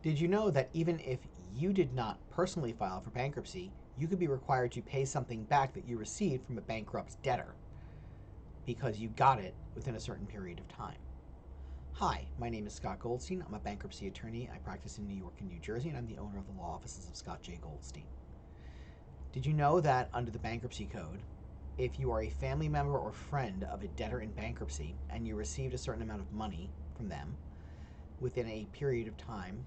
Did you know that even if you did not personally file for bankruptcy, you could be required to pay something back that you received from a bankrupt debtor because you got it within a certain period of time? Hi, my name is Scott Goldstein. I'm a bankruptcy attorney. I practice in New York and New Jersey, and I'm the owner of the law offices of Scott J. Goldstein. Did you know that under the bankruptcy code, if you are a family member or friend of a debtor in bankruptcy and you received a certain amount of money from them within a period of time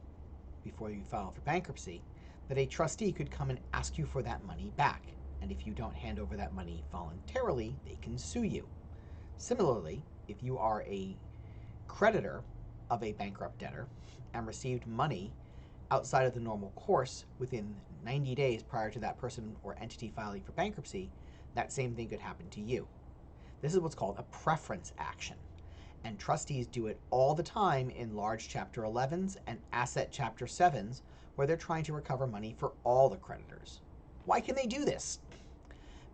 before you file for bankruptcy, that a trustee could come and ask you for that money back. And if you don't hand over that money voluntarily, they can sue you. Similarly, if you are a creditor of a bankrupt debtor and received money outside of the normal course within 90 days prior to that person or entity filing for bankruptcy, that same thing could happen to you. This is what's called a preference action. And trustees do it all the time in large Chapter 11s and asset Chapter 7s, where they're trying to recover money for all the creditors. Why can they do this?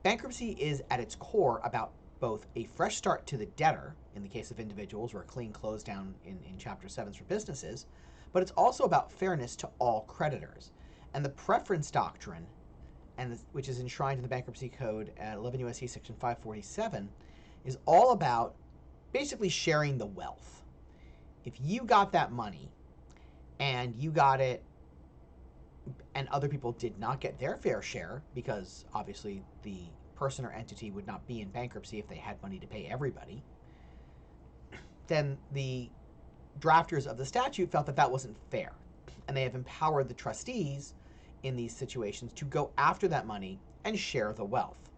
Bankruptcy is at its core about both a fresh start to the debtor, in the case of individuals, or a clean close down in Chapter 7s for businesses, but it's also about fairness to all creditors. And the preference doctrine, which is enshrined in the Bankruptcy Code at 11 U.S.C. Section 547, is all about basically sharing the wealth. If you got that money and you got it and other people did not get their fair share, because obviously the person or entity would not be in bankruptcy if they had money to pay everybody, then the drafters of the statute felt that that wasn't fair. And they have empowered the trustees in these situations to go after that money and share the wealth.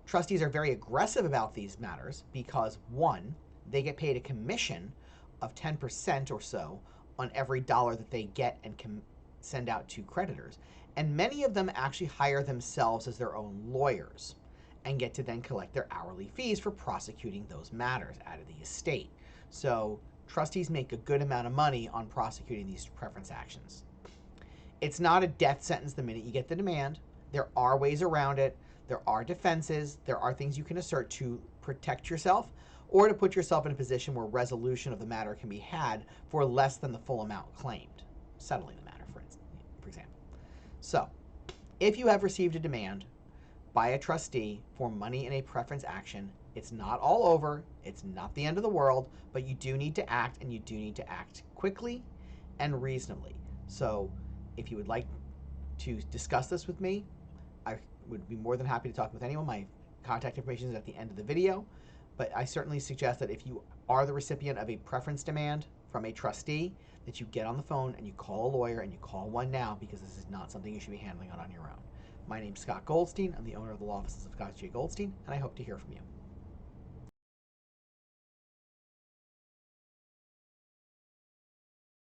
Trustees are very aggressive about these matters because, one, they get paid a commission of 10% or so on every dollar that they get and can send out to creditors. And many of them actually hire themselves as their own lawyers and get to then collect their hourly fees for prosecuting those matters out of the estate. So trustees make a good amount of money on prosecuting these preference actions. It's not a death sentence the minute you get the demand. There are ways around it. There are defenses. There are things you can assert to protect yourself or to put yourself in a position where resolution of the matter can be had for less than the full amount claimed, settling the matter, for example. So, if you have received a demand by a trustee for money in a preference action, it's not all over. It's not the end of the world, but you do need to act, and you do need to act quickly and reasonably. So, if you would like to discuss this with me, I would be more than happy to talk with anyone. My contact information is at the end of the video, but I certainly suggest that if you are the recipient of a preference demand from a trustee, that you get on the phone and you call a lawyer, and you call one now, because this is not something you should be handling on your own. My name's Scott Goldstein. I'm the owner of the law offices of Scott J. Goldstein, and I hope to hear from you.